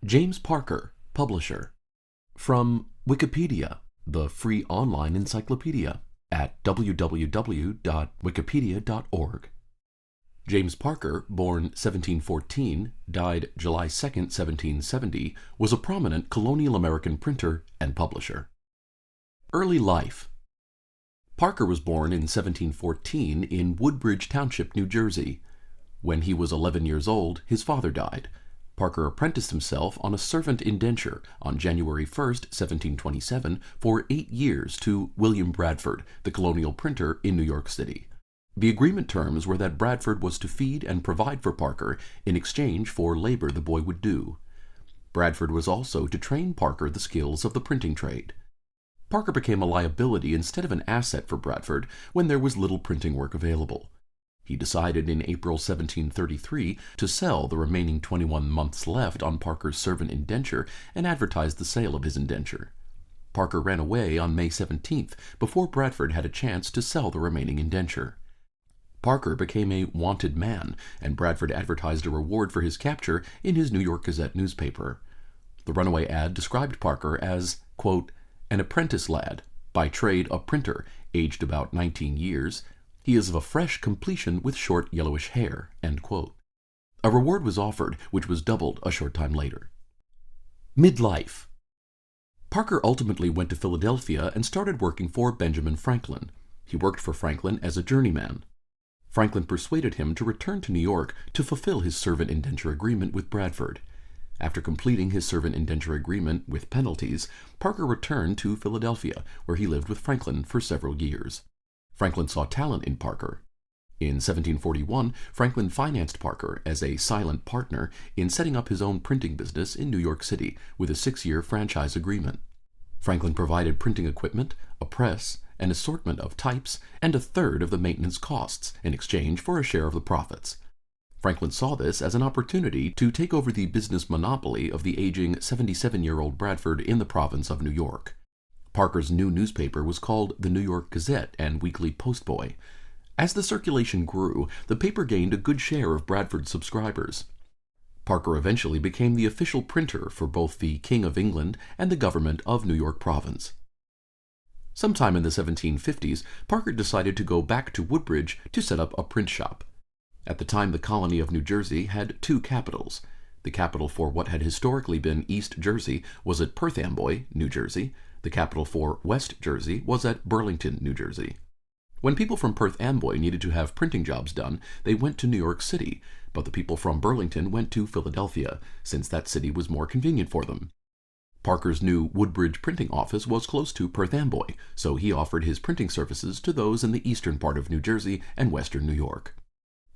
James Parker, publisher. From Wikipedia, the free online encyclopedia, at www.wikipedia.org. James Parker, born 1714, died July 2, 1770, was a prominent colonial American printer and publisher. Early life. Parker was born in 1714 in Woodbridge Township, New Jersey. When he was 11 years old, his father died. Parker apprenticed himself on a servant indenture on January 1, 1727, for 8 years to William Bradford, the colonial printer in New York City. The agreement terms were that Bradford was to feed and provide for Parker in exchange for labor the boy would do. Bradford was also to train Parker the skills of the printing trade. Parker became a liability instead of an asset for Bradford when there was little printing work available. He decided in April 1733 to sell the remaining 21 months left on Parker's servant indenture and advertise the sale of his indenture. Parker ran away on May 17th before Bradford had a chance to sell the remaining indenture. Parker became a wanted man, and Bradford advertised a reward for his capture in his New York Gazette newspaper. The runaway ad described Parker as, quote, an apprentice lad, by trade a printer, aged about 19 years. He is of a fresh complexion with short yellowish hair, end quote. A reward was offered, which was doubled a short time later. Midlife. Parker ultimately went to Philadelphia and started working for Benjamin Franklin. He worked for Franklin as a journeyman. Franklin persuaded him to return to New York to fulfill his servant indenture agreement with Bradford. After completing his servant indenture agreement with penalties, Parker returned to Philadelphia, where he lived with Franklin for several years. Franklin saw talent in Parker. In 1741, Franklin financed Parker as a silent partner in setting up his own printing business in New York City with a 6-year franchise agreement. Franklin provided printing equipment, a press, an assortment of types, and a third of the maintenance costs in exchange for a share of the profits. Franklin saw this as an opportunity to take over the business monopoly of the aging 77-year-old Bradford in the province of New York. Parker's new newspaper was called the New York Gazette and Weekly Postboy. As the circulation grew, the paper gained a good share of Bradford's subscribers. Parker eventually became the official printer for both the King of England and the government of New York Province. Sometime in the 1750s, Parker decided to go back to Woodbridge to set up a print shop. At the time, the colony of New Jersey had 2 capitals. The capital for what had historically been East Jersey was at Perth Amboy, New Jersey. The capital for West Jersey was at Burlington, New Jersey. When people from Perth Amboy needed to have printing jobs done, they went to New York City, but the people from Burlington went to Philadelphia, since that city was more convenient for them. Parker's new Woodbridge printing office was close to Perth Amboy, so he offered his printing services to those in the eastern part of New Jersey and western New York.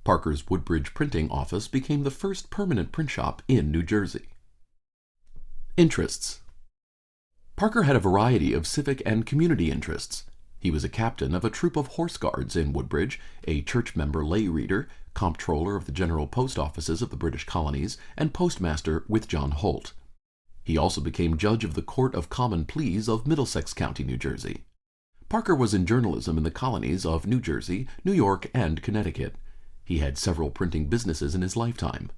Parker's Woodbridge printing office became the first permanent print shop in New Jersey. Interests. Parker had a variety of civic and community interests. He was a captain of a troop of horse guards in Woodbridge, a church member lay reader, comptroller of the general post offices of the British colonies, and postmaster with John Holt. He also became judge of the Court of Common Pleas of Middlesex County, New Jersey. Parker was in journalism in the colonies of New Jersey, New York, and Connecticut. He had several printing businesses in his lifetime.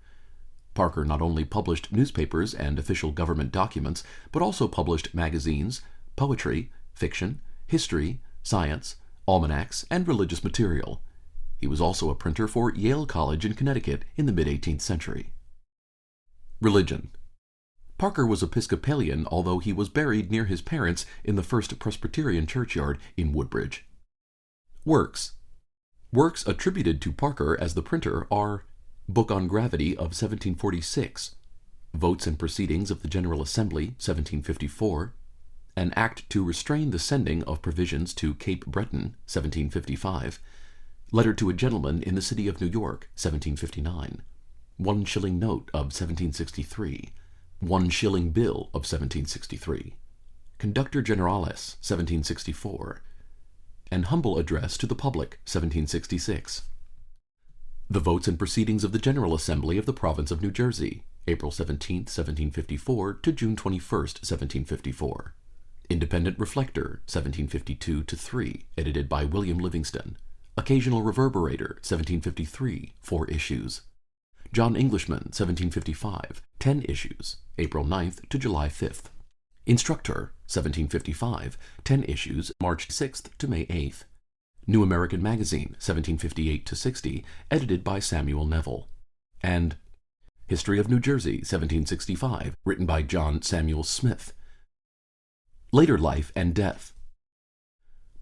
Parker not only published newspapers and official government documents, but also published magazines, poetry, fiction, history, science, almanacs, and religious material. He was also a printer for Yale College in Connecticut in the mid-18th century. Religion. Parker was Episcopalian, although he was buried near his parents in the First Presbyterian churchyard in Woodbridge. Works. Works attributed to Parker as the printer are Book on Gravity of 1746, Votes and Proceedings of the General Assembly, 1754, An Act to Restrain the Sending of Provisions to Cape Breton, 1755, Letter to a Gentleman in the City of New York, 1759, 1 shilling Note of 1763, 1 shilling Bill of 1763, Conductor Generalis, 1764, An Humble Address to the Public, 1766. The Votes and Proceedings of the General Assembly of the Province of New Jersey, April 17, 1754 to June 21, 1754. Independent Reflector, 1752-3, edited by William Livingston. Occasional Reverberator, 1753, 4 issues. John Englishman, 1755, 10 issues, April 9th to July 5th. Instructor, 1755, 10 issues, March 6th to May 8th. New American Magazine, 1758-60, edited by Samuel Neville. And History of New Jersey, 1765, written by John Samuel Smith. Later life and death.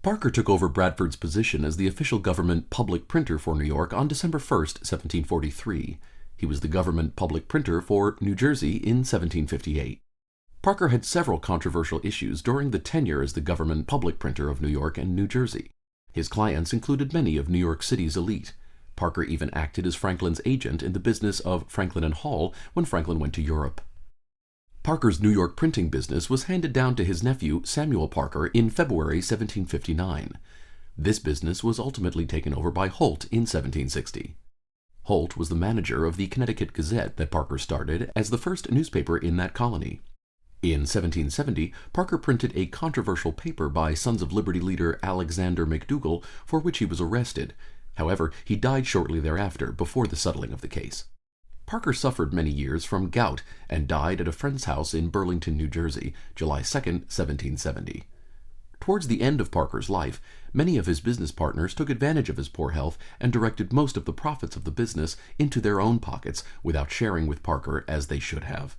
Parker took over Bradford's position as the official government public printer for New York on December 1st, 1743. He was the government public printer for New Jersey in 1758. Parker had several controversial issues during the tenure as the government public printer of New York and New Jersey. His clients included many of New York City's elite. Parker even acted as Franklin's agent in the business of Franklin and Hall when Franklin went to Europe. Parker's New York printing business was handed down to his nephew Samuel Parker in February 1759. This business was ultimately taken over by Holt in 1760. Holt was the manager of the Connecticut Gazette that Parker started as the first newspaper in that colony. In 1770, Parker printed a controversial paper by Sons of Liberty leader Alexander McDougall, for which he was arrested. However, he died shortly thereafter, before the settling of the case. Parker suffered many years from gout and died at a friend's house in Burlington, New Jersey, July 2, 1770. Towards the end of Parker's life, many of his business partners took advantage of his poor health and directed most of the profits of the business into their own pockets without sharing with Parker as they should have.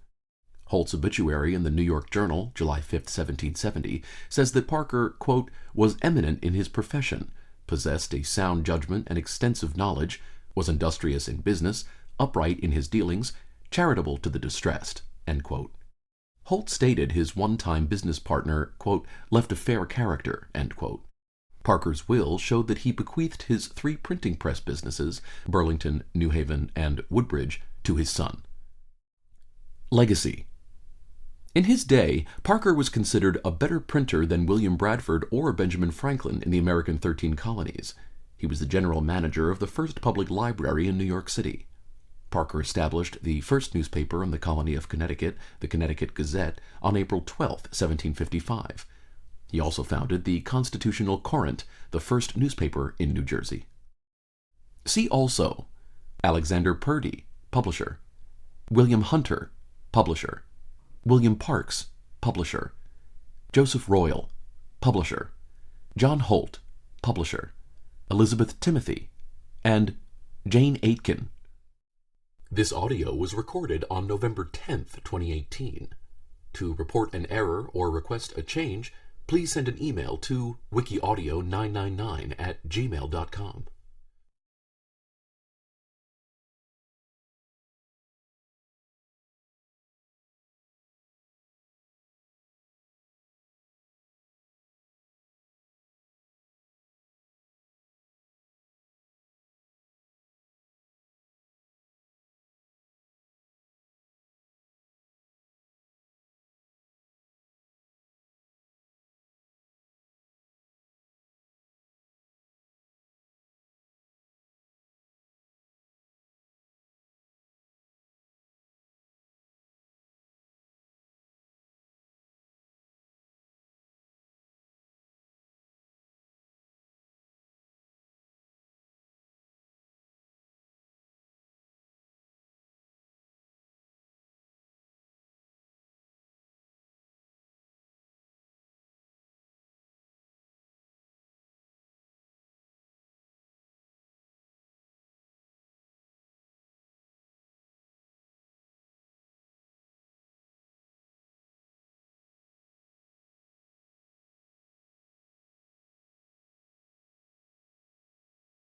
Holt's obituary in the New York Journal, July 5, 1770, says that Parker, quote, was eminent in his profession, possessed a sound judgment and extensive knowledge, was industrious in business, upright in his dealings, charitable to the distressed, end quote. Holt stated his one-time business partner, quote, left a fair character, end quote. Parker's will showed that he bequeathed his 3 printing press businesses, Burlington, New Haven, and Woodbridge, to his son. Legacy. In his day, Parker was considered a better printer than William Bradford or Benjamin Franklin in the American 13 colonies. He was the general manager of the first public library in New York City. Parker established the first newspaper in the colony of Connecticut, the Connecticut Gazette, on April 12, 1755. He also founded the Constitutional Courant, the first newspaper in New Jersey. See also: Alexander Purdy, publisher; William Hunter, publisher; William Parks, publisher; Joseph Royal, publisher; John Holt, publisher; Elizabeth Timothy, and Jane Aitken. This audio was recorded on November 10th, 2018. To report an error or request a change, please send an email to wikiaudio999@gmail.com.